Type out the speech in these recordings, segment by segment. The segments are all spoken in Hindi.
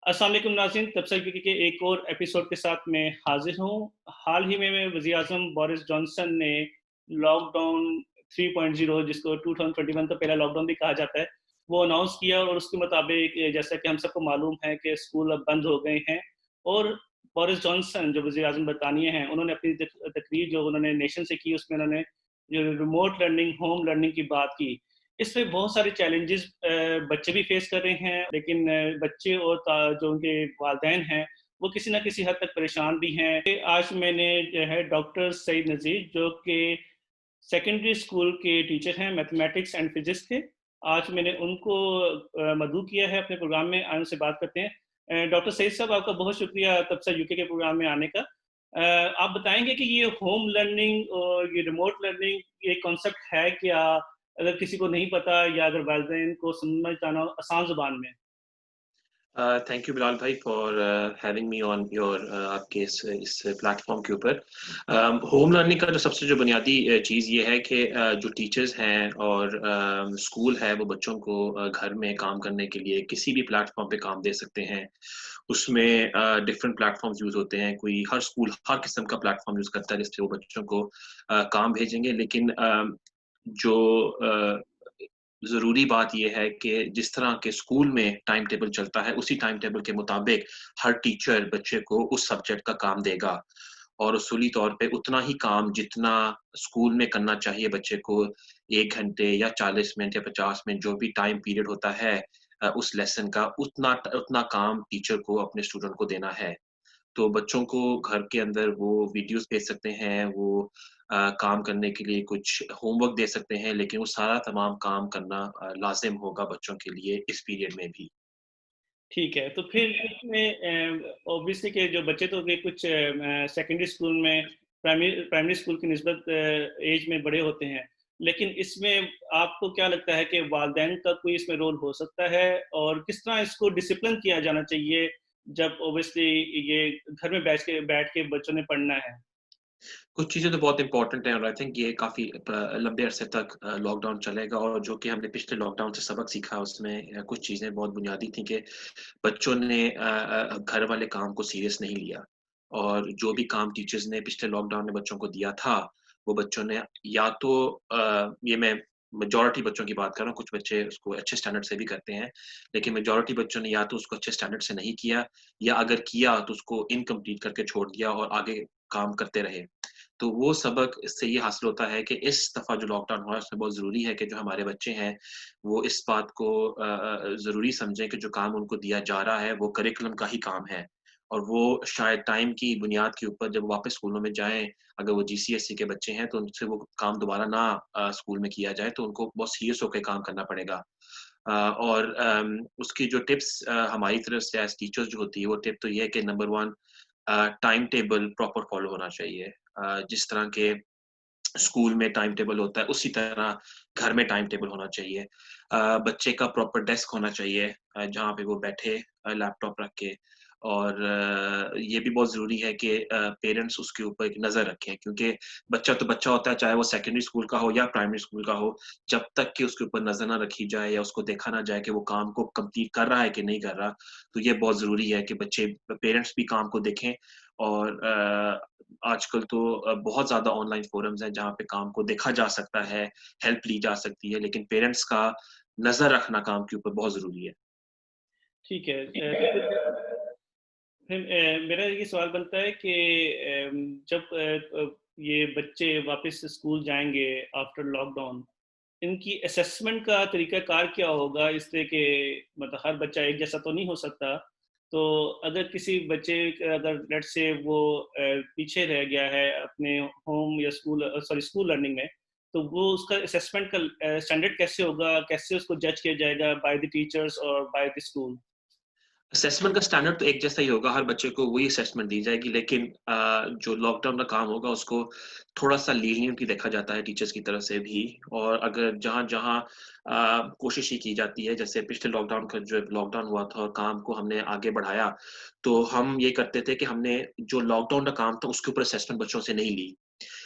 अस्सलाम वालेकुम नाज़रीन, तबसर के एक और एपिसोड के साथ मैं हाज़िर हूँ। हाल ही में वज़ीर-ए-आज़म बोरिस जॉनसन ने लॉकडाउन 3.0 जिसको 2021 का पहला लॉकडाउन भी कहा जाता है, वो अनाउंस किया और उसके मुताबिक जैसा कि हम सबको मालूम है कि स्कूल अब बंद हो गए हैं और बोरिस जॉनसन जो वज़ीर-ए-आज़म बरतानिया हैं, उन्होंने अपनी तकरीर जो उन्होंने नेशन से की, उसमें उन्होंने जो रिमोट लर्निंग, होम लर्निंग की बात की। इसमें बहुत सारे चैलेंजेस बच्चे भी फेस कर रहे हैं, लेकिन बच्चे और जो उनके वालिदैन हैं, वो किसी न किसी हद तक परेशान भी हैं। आज मैंने जो है डॉक्टर सईद नज़ीर जो कि सेकेंडरी स्कूल के टीचर हैं, मैथमेटिक्स एंड फिज़िक्स के। आज मैंने उनको मदऊ किया है अपने प्रोग्राम में, आज उनसे बात करते हैं। डॉक्टर सईद साहब आपका बहुत शुक्रिया तबसर यूके के प्रोग्राम में आने का। आप बताएँगे कि ये होम लर्निंग और ये रिमोट लर्निंग ये कॉन्सेप्ट है क्या? अगर किसी को नहीं पता या अगर वालिदैन को समझ आना हो आसान ज़ुबान में? थैंक यू बिलाल भाई for having me on your आपके इस प्लेटफॉर्म के ऊपर। होम लर्निंग का जो बुनियादी चीज़ ये है कि जो टीचर्स हैं और स्कूल है वो बच्चों को घर में काम करने के लिए किसी भी प्लेटफॉर्म पे काम दे सकते हैं। उसमें डिफरेंट प्लेटफॉर्म्स यूज़ होते हैं, कोई हर स्कूल हर किस्म का प्लेटफॉर्म यूज़ करता है जिससे वो बच्चों को काम भेजेंगे। लेकिन जो ज़रूरी बात ये है कि जिस तरह के स्कूल में टाइम टेबल चलता है, उसी टाइम टेबल के मुताबिक हर टीचर बच्चे को उस सब्जेक्ट का काम देगा और उसूली तौर पे उतना ही काम जितना स्कूल में करना चाहिए बच्चे को 1 घंटे या 40 मिनट या 50 मिनट जो भी टाइम पीरियड होता है उस लेसन का उतना काम टीचर को अपने स्टूडेंट को देना है। तो बच्चों को घर के अंदर वो वीडियोज़ भेज सकते हैं, वो काम करने के लिए कुछ होमवर्क दे सकते हैं, लेकिन वो सारा तमाम काम करना लाज़िम होगा बच्चों के लिए इस पीरियड में भी। ठीक है, तो फिर इसमें ऑब्वियसली कि जो बच्चे तो अभी कुछ सेकेंडरी स्कूल में प्राइमरी प्राइमरी स्कूल की निस्बत ऐज में बड़े होते हैं। लेकिन इसमें आपको क्या लगता है कि वालिदैन का कोई इसमें रोल हो सकता है? और किस तरह इसको डिसिप्लिन किया जाना चाहिए, जब ऑब्वियसली ये घर में बैठ के बच्चों ने पढ़ना है? कुछ चीज़ें तो बहुत इम्पोर्टेंट हैं और आई थिंक ये काफ़ी लंबे अरसे तक लॉकडाउन चलेगा और जो कि हमने पिछले लॉकडाउन से सबक सीखा उसमें कुछ चीज़ें बहुत बुनियादी थी कि बच्चों ने घर वाले काम को सीरियस नहीं लिया और जो भी काम टीचर्स ने पिछले लॉकडाउन में बच्चों को दिया था, वो बच्चों ने या तो ये मैं मेजॉरिटी बच्चों की बात कर रहा हूँ, कुछ बच्चे उसको अच्छे स्टैंडर्ड से भी करते हैं, लेकिन मेजॉरिटी बच्चों ने या तो उसको अच्छे स्टैंडर्ड से नहीं किया या अगर किया तो उसको इनकम्प्लीट करके छोड़ दिया और आगे काम करते रहे। तो वो सबक इससे ये हासिल होता है कि इस दफ़ा जो लॉकडाउन हुआ है उसमें बहुत ज़रूरी है कि जो हमारे बच्चे हैं, वो इस बात को ज़रूरी समझें कि जो काम उनको दिया जा रहा है वो करिकुलम का ही काम है। और वो शायद टाइम की बुनियाद के ऊपर जब वापस स्कूलों में जाएँ, अगर वो जीसीएसई के बच्चे हैं तो उनसे वो काम दोबारा ना स्कूल में किया जाए तो उनको बहुत सीरियस होके काम करना पड़ेगा। और उसकी जो टिप्स हमारी तरफ से एज़ टीचर्स जो होती है वो टिप तो ये है कि number 1 time table proper follow होना चाहिए। जिस तरह के स्कूल में टाइम टेबल होता है, उसी तरह घर में टाइम टेबल होना चाहिए। बच्चे का प्रॉपर डेस्क होना चाहिए जहाँ पे वो बैठे लैपटॉप रख के और ये भी बहुत ज़रूरी है कि पेरेंट्स उसके ऊपर एक नज़र रखें क्योंकि बच्चा तो बच्चा होता है, चाहे वो सेकेंडरी स्कूल का हो या प्राइमरी स्कूल का हो, जब तक कि उसके ऊपर नज़र ना रखी जाए या उसको देखा ना जाए कि वो काम को कंप्लीट कर रहा है कि नहीं कर रहा, तो ये बहुत ज़रूरी है कि बच्चे पेरेंट्स भी काम को देखें और आजकल तो बहुत ज़्यादा ऑनलाइन फ़ोरम्स हैं जहाँ पे काम को देखा जा सकता है, हेल्प ली जा सकती है, लेकिन पेरेंट्स का नज़र रखना काम के ऊपर बहुत ज़रूरी है। ठीक है। फिर मेरा ये सवाल बनता है कि जब ये बच्चे वापस स्कूल जाएँगे आफ्टर लॉकडाउन, इनकी असेसमेंट का तरीक़ाकार क्या होगा? इससे कि मतलब हर बच्चा एक जैसा तो नहीं हो सकता। तो अगर किसी बच्चे का अगर लेट्स से वो पीछे रह गया है अपने होम या स्कूल लर्निंग में, तो वो उसका असेसमेंट का स्टैंडर्ड कैसे होगा? कैसे उसको जज किया जाएगा बाय द टीचर्स और बाय द स्कूल? असेसमेंट का स्टैंडर्ड तो एक जैसा ही होगा, हर बच्चे को वही असेसमेंट दी जाएगी लेकिन जो लॉकडाउन का काम होगा उसको थोड़ा-सा लीनिएंटली देखा जाता है टीचर्स की तरफ से भी और अगर जहाँ-जहाँ कोशिश ये की जाती है जैसे पिछले लॉकडाउन का जो लॉकडाउन हुआ था और काम को हमने आगे बढ़ाया, तो हम ये करते थे कि हमने जो लॉकडाउन का काम था उसके ऊपर असेसमेंट बच्चों से नहीं ली।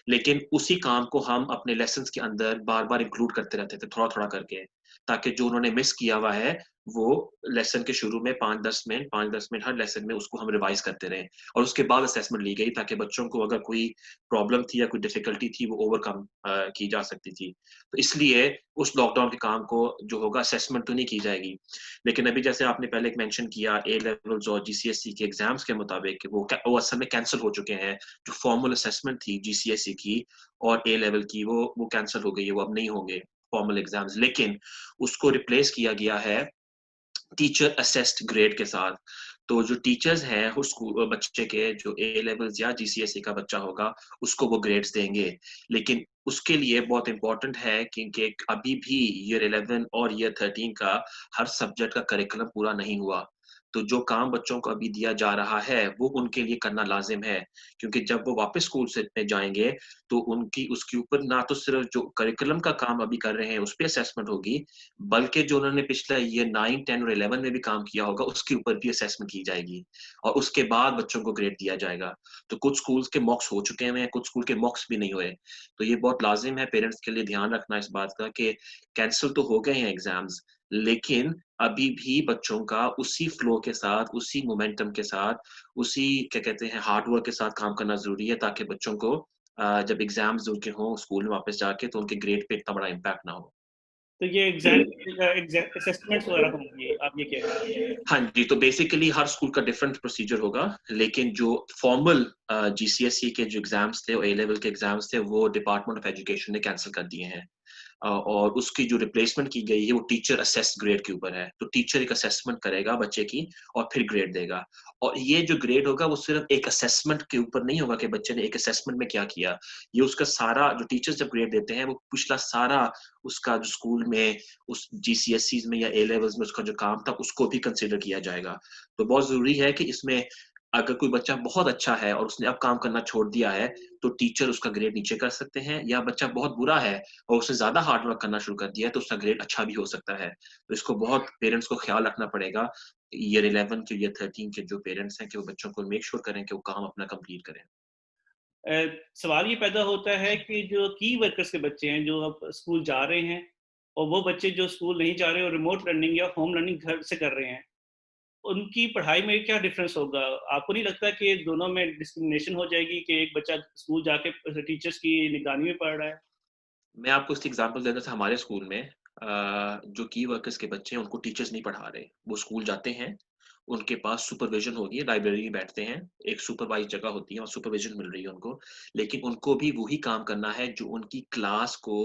लेकिन उसी काम को हम अपने लेसन्स के अंदर बार-बार इंक्लूड करते रहते थे, थोड़ा-थोड़ा करके। ताकि जो उन्होंने मिस किया हुआ है वो लेसन के शुरू में 5-10 मिनट हर लेसन में उसको हम रिवाइज करते रहे और उसके बाद असेसमेंट ली गई ताकि बच्चों को अगर कोई प्रॉब्लम थी या कोई डिफिकल्टी थी वो ओवरकम की जा सकती थी। तो इसलिए उस लॉकडाउन के काम को जो होगा असेसमेंट तो नहीं की जाएगी। लेकिन अभी जैसे आपने पहले एक मेंशन किया ए लेवल्स और जीसीएसई के एग्जाम्स के मुताबिक वो असल में कैंसिल हो चुके हैं। जो फॉर्मल असेसमेंट थी जीसीएसई की और ए लेवल की वो कैंसिल हो गई है, वो अब नहीं होंगे फॉर्मल एग्जाम्स। लेकिन उसको रिप्लेस किया गया है टीचर असेस्ड ग्रेड के साथ। तो जो टीचर्स हैं उस बच्चे के जो ए लेवल्स या जीसीएसई का बच्चा होगा उसको वो ग्रेड्स देंगे। लेकिन उसके लिए बहुत इंपॉर्टेंट है क्योंकि अभी भी ईयर 11 और ईयर 13 का हर सब्जेक्ट का करिकुलम पूरा नहीं हुआ। तो जो काम बच्चों को अभी दिया जा रहा है वो उनके लिए करना लाजिम है, क्योंकि जब वो वापस स्कूल से में जाएंगे तो उनकी उसके ऊपर ना तो सिर्फ जो करिकुलम का काम अभी कर रहे हैं उस पर असेसमेंट होगी, बल्कि जो उन्होंने पिछला ये 9, 10 और 11 में भी काम किया होगा उसके ऊपर भी असेसमेंट की जाएगी और उसके बाद बच्चों को ग्रेड दिया जाएगा। तो कुछ स्कूल्स के मॉक्स हो चुके हैं, कुछ स्कूल के मॉक्स भी नहीं हुए। तो ये बहुत लाजिम है पेरेंट्स के लिए ध्यान रखना इस बात का कि कैंसिल तो हो गए हैं एग्जाम्स, लेकिन अभी भी बच्चों का उसी फ्लो के साथ, उसी मोमेंटम के साथ, उसी क्या कहते हैं हार्ड वर्क के साथ काम करना ज़रूरी है ताकि बच्चों को जब एग्जाम्स उनके हों स्कूल में वापस जाके तो उनके ग्रेड पे इतना बड़ा इम्पैक्ट ना हो। तो ये एग्जाम असेसमेंट्स वगैरह होंगी, आप ये कह रहे हैं? हाँ जी, तो बेसिकली हर स्कूल का डिफरेंट प्रोसीजर होगा, लेकिन जो फॉर्मल जीसीएसई के जो एग्जाम्स थे और ए लेवल के एग्जाम्स थे वो डिपार्टमेंट ऑफ एजुकेशन ने कैंसिल कर दिए हैं। और उसकी जो रिप्लेसमेंट की गई है वो टीचर असेस्ड ग्रेड के ऊपर है। तो टीचर एक असेसमेंट करेगा बच्चे की और फिर ग्रेड देगा। और ये जो ग्रेड होगा वो सिर्फ एक असेसमेंट के ऊपर नहीं होगा कि बच्चे ने एक असेसमेंट में क्या किया। ये उसका सारा जो टीचर्स जब ग्रेड देते हैं वो पिछला सारा उसका जो स्कूल में उस जीसीएसईज में या ए लेवल्स में उसका जो काम था उसको भी कंसिडर किया जाएगा। तो बहुत ज़रूरी है कि इसमें अगर कोई बच्चा बहुत अच्छा है और उसने अब काम करना छोड़ दिया है, तो टीचर उसका ग्रेड नीचे कर सकते हैं, या बच्चा बहुत बुरा है और उसने ज़्यादा हार्ड वर्क करना शुरू कर दिया है, तो उसका ग्रेड अच्छा भी हो सकता है। तो इसको बहुत पेरेंट्स को ख़्याल रखना पड़ेगा, ईयर 11 के, ईयर 13 के जो पेरेंट्स हैं कि वो बच्चों को मेक श्योर करें कि वो काम अपना कंप्लीट करें। सवाल ये पैदा होता है कि जो की वर्कर्स के बच्चे हैं जो अब स्कूल जा रहे हैं और वो बच्चे जो स्कूल नहीं जा रहे और रिमोट लर्निंग या होम लर्निंग घर से कर रहे हैं, उनकी पढ़ाई में क्या डिफरेंस होगा? आपको नहीं लगता कि दोनों में डिस्क्रिमिनेशन हो जाएगी कि एक बच्चा स्कूल जाके टीचर्स की निगरानी में पढ़ रहा है? मैं आपको इसकी एग्ज़ाम्पल देता था हमारे स्कूल में जो की वर्कर्स के बच्चे हैं उनको टीचर्स नहीं पढ़ा रहे। वो स्कूल जाते हैं, उनके पास सुपरविज़न होगी, लाइब्रेरी में बैठते हैं, एक सुपरवाइज़्ड जगह होती है और सुपरविज़न मिल रही है उनको। लेकिन उनको भी वही काम करना है जो उनकी क्लास को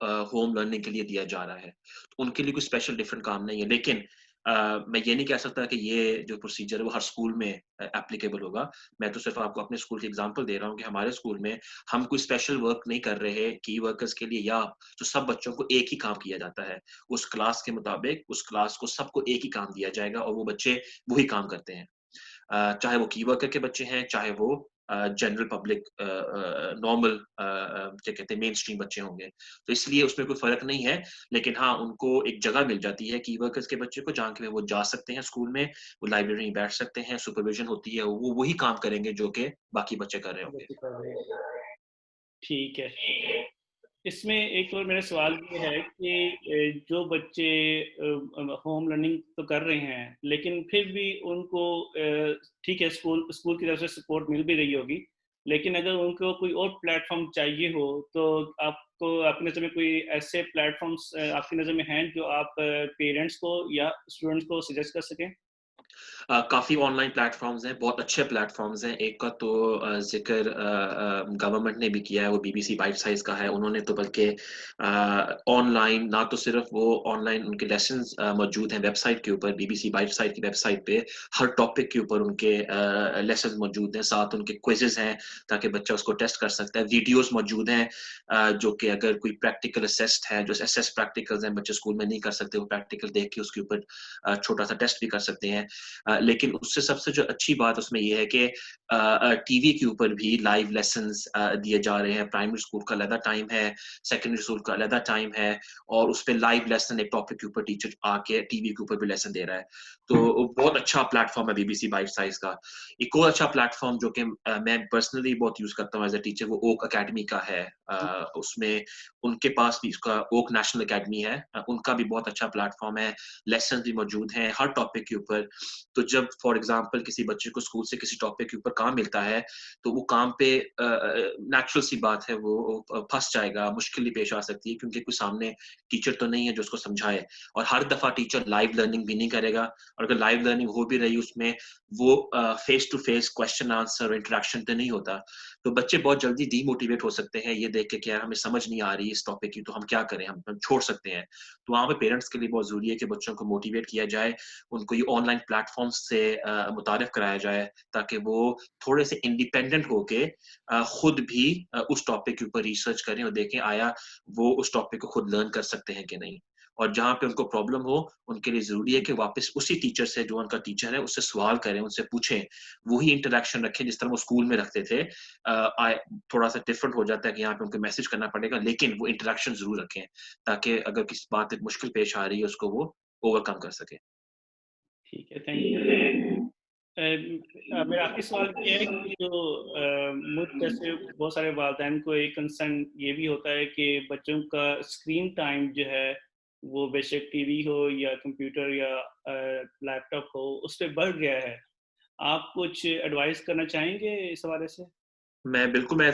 होम लर्निंग के लिए दिया जा रहा है। तो उनके लिए कोई स्पेशल डिफरेंट काम नहीं है। लेकिन मैं ये नहीं कह सकता कि ये जो प्रोसीजर है वो हर स्कूल में एप्लीकेबल होगा। मैं तो सिर्फ़ आपको अपने स्कूल की एग्ज़ाम्पल दे रहा हूँ कि हमारे स्कूल में हम कोई स्पेशल वर्क नहीं कर रहे की वर्कर्स के लिए, या जो सब बच्चों को एक ही काम किया जाता है। उस क्लास के मुताबिक उस क्लास को सबको एक ही काम दिया जाएगा और वो बच्चे वही काम करते हैं। चाहे वो की वर्कर के बच्चे हैं, चाहे वो जनरल पब्लिक नॉर्मल क्या कहते हैं मेन स्ट्रीम बच्चे होंगे। तो इसलिए उसमें कोई फ़र्क नहीं है, लेकिन हाँ, उनको एक जगह मिल जाती है की वर्कर्स के बच्चे को जहाँ के वो जा सकते हैं स्कूल में, वो लाइब्रेरी में बैठ सकते हैं, सुपरविज़न होती है, वो वही काम करेंगे जो कि बाकी बच्चे कर रहे होंगे। ठीक है। इसमें एक और मेरा सवाल ये है कि जो बच्चे होम लर्निंग तो कर रहे हैं, लेकिन फिर भी उनको ठीक है स्कूल स्कूल की तरफ से सपोर्ट मिल भी रही होगी, लेकिन अगर उनको कोई और प्लेटफॉर्म चाहिए हो तो आपको आपकी नज़र में कोई ऐसे प्लेटफॉर्म्स आपकी नज़र में हैं जो आप पेरेंट्स को या स्टूडेंट्स को सजेस्ट कर सकें? काफ़ी ऑनलाइन प्लेटफ़ॉर्म्स हैं, बहुत अच्छे प्लेटफ़ॉर्म्स हैं। एक का तो ज़िक्र गवर्नमेंट ने भी किया है, वो बीबीसी बाइट साइज़ का है। उन्होंने तो बल्कि ऑनलाइन ना तो सिर्फ़ वो ऑनलाइन उनके लेसन्स मौजूद हैं वेबसाइट के ऊपर, बीबीसी बाइट साइज़ की वेबसाइट पे हर टॉपिक के ऊपर उनके लेसन्स मौजूद हैं, साथ उनके क्विज़ेज़ हैं ताकि बच्चा उसको टेस्ट कर सकता है। वीडियोज़ मौजूद हैं जो कि अगर कोई प्रैक्टिकल असेस्ड है, जो असेस प्रैक्टिकल्स हैं, बच्चे स्कूल में नहीं कर सकते, वो प्रैक्टिकल देख के उसके ऊपर छोटा-सा टेस्ट भी कर सकते हैं। लेकिन उससे सबसे जो अच्छी बात उसमें ये है कि टीवी के ऊपर भी लाइव लेसन्स दिए जा रहे हैं। प्राइमरी स्कूल का अलग टाइम है, सेकेंडरी स्कूल का अलग टाइम है और उसपे लाइव लेसन एक टॉपिक के ऊपर टीचर आके टीवी के ऊपर भी लेसन दे रहा है। तो बहुत अच्छा प्लेटफ़ॉर्म है बीबीसी बाइट साइज़ का। एक और अच्छा प्लेटफ़ॉर्म जो कि मैं पर्सनली बहुत यूज़ करता हूँ एज़ अ टीचर, वो ओक अकेडमी का है। उसमें उनके पास भी उसका ओक नेशनल अकेडमी है। उनका भी बहुत अच्छा प्लेटफ़ॉर्म है, लेसन भी मौजूद हैं हर टॉपिक के ऊपर। तो जब फॉर एग्ज़ाम्पल किसी बच्चे को स्कूल से किसी टॉपिक के ऊपर काम मिलता है, तो वो काम पे नेचुरल सी बात है वो फँस जाएगा, मुश्किल भी पेश आ सकती है क्योंकि कोई सामने टीचर तो नहीं है जो उसको समझाए और हर दफ़ा टीचर लाइव लर्निंग भी नहीं करेगा और अगर लाइव लर्निंग हो भी रही उसमें वो face to face question answer interaction तो नहीं होता। तो बच्चे बहुत जल्दी डीमोटिवेट हो सकते हैं ये देख के कि यार हमें समझ नहीं आ रही इस टॉपिक की तो हम क्या करें? हम छोड़ सकते हैं। तो वहाँ पे पेरेंट्स के लिए बहुत ज़रूरी है कि बच्चों को मोटिवेट किया जाए, उनको ये ऑनलाइन प्लेटफ़ॉर्म्स से मुतारिफ कराया जाए ताकि वो थोड़े से इंडिपेंडेंट होके खुद भी उस टॉपिक के ऊपर रिसर्च करें और देखें आया वो उस टॉपिक को खुद लर्न कर सकते हैं कि नहीं। और जहाँ पे उनको प्रॉब्लम हो, उनके लिए ज़रूरी है कि वापस उसी टीचर से जो उनका टीचर है, उससे सवाल करें, उनसे पूछें। वही इंटरैक्शन रखें जिस तरह वो स्कूल में रखते थे। आय थोड़ा-सा डिफरेंट हो जाता है कि यहाँ पे उनको मैसेज करना पड़ेगा, लेकिन वो इंटरैक्शन ज़रूर रखें, ताकि अगर किसी बात एक मुश्किल पेश आ रही है, उसको वो ओवरकम कर सकें। ठीक है, थैंक यू। मेरा आखिरी सवाल ये है कि जो मुझ जैसे बहुत सारे वालिदैन को एक कंसर्न ये भी होता है कि बच्चों का स्क्रीन टाइम जो है वो बेशक टीवी हो या कंप्यूटर या लैपटॉप हो उस पे बढ़ गया है। आप कुछ एडवाइस करना चाहेंगे इस हवाले से? मैं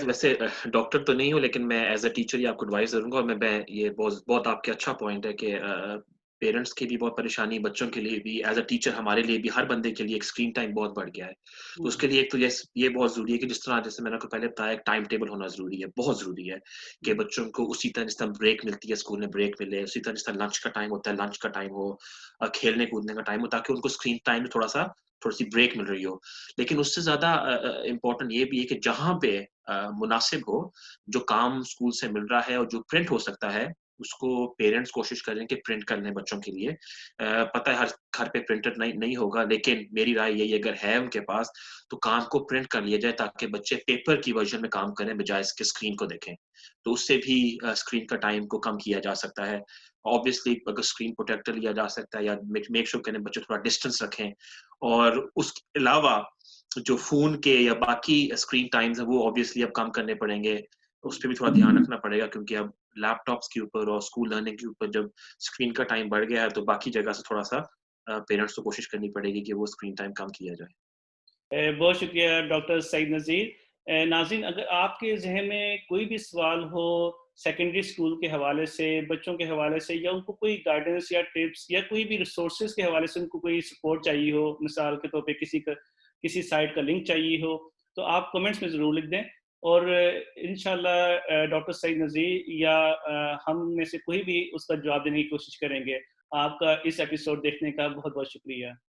वैसे डॉक्टर तो नहीं हूँ, लेकिन मैं एज़ अ टीचर ये आपको एडवाइस ज़रूर दूँगा और मैं ये बहुत बहुत आपके अच्छा पॉइंट है कि पेरेंट्स की भी बहुत परेशानी, बच्चों के लिए भी, एज़ अ टीचर हमारे लिए भी, हर बंदे के लिए एक स्क्रीन टाइम बहुत बढ़ गया है। तो हुँ, उसके लिए एक तो ये बहुत ज़रूरी है कि जिस तरह जैसे मैंने आपको पहले बताया, एक टाइम टेबल होना ज़रूरी है, बहुत ज़रूरी है कि हुँ, बच्चों को उसी तरह जिस तरह ब्रेक मिलती है, स्कूल में ब्रेक मिले, उसी तरह जिस तरह लंच का टाइम होता है, लंच का टाइम हो, खेलने-कूदने का टाइम हो, ताकि उनको स्क्रीन टाइम में थोड़ी-सी ब्रेक मिल रही हो। लेकिन उससे ज़्यादा इम्पोर्टेंट ये भी है कि जहाँ पे मुनासिब हो, जो काम स्कूल से मिल रहा है और जो प्रिंट हो सकता है, उसको पेरेंट्स कोशिश करें कि प्रिंट कर लें बच्चों के लिए। पता है हर घर पे प्रिंटर नहीं नहीं होगा, लेकिन मेरी राय यही है अगर है उनके पास, तो काम को प्रिंट कर लिया जाए ताकि बच्चे पेपर की वर्ज़न में काम करें बजाए इसके स्क्रीन को देखें। तो उससे भी स्क्रीन का टाइम को कम किया जा सकता है। ऑब्वियसली अगर स्क्रीन प्रोटेक्टर लिया जा सकता है या मेक मेक श्योर करें बच्चे थोड़ा डिस्टेंस रखें और उसके अलावा जो फ़ोन के या बाकी स्क्रीन टाइम्स हैं, वो ऑब्वियसली अब कम करने पड़ेंगे। उस पे भी थोड़ा ध्यान रखना पड़ेगा क्योंकि अब लैपटॉप्स के ऊपर और स्कूल लर्निंग के ऊपर जब स्क्रीन का टाइम बढ़ गया है, तो बाकी जगह से थोड़ा-सा पेरेंट्स को कोशिश करनी पड़ेगी कि वो स्क्रीन टाइम कम किया जाए। बहुत शुक्रिया डॉक्टर सईद नज़ीर। नाज़रीन, अगर आपके ज़हन में कोई भी सवाल हो सेकेंडरी स्कूल के हवाले से, बच्चों के हवाले से या उनको कोई गाइडेंस या टिप्स या कोई भी रिसोर्सेज़ के हवाले से उनको कोई सपोर्ट चाहिए हो, मिसाल के तौर पे किसी साइट का लिंक चाहिए हो, तो आप कमेंट्स में ज़रूर लिख दें और इंशाल्लाह डॉक्टर सईद नज़ीर या हम में से कोई भी उसका जवाब देने की कोशिश करेंगे। आपका इस एपिसोड देखने का बहुत-बहुत शुक्रिया।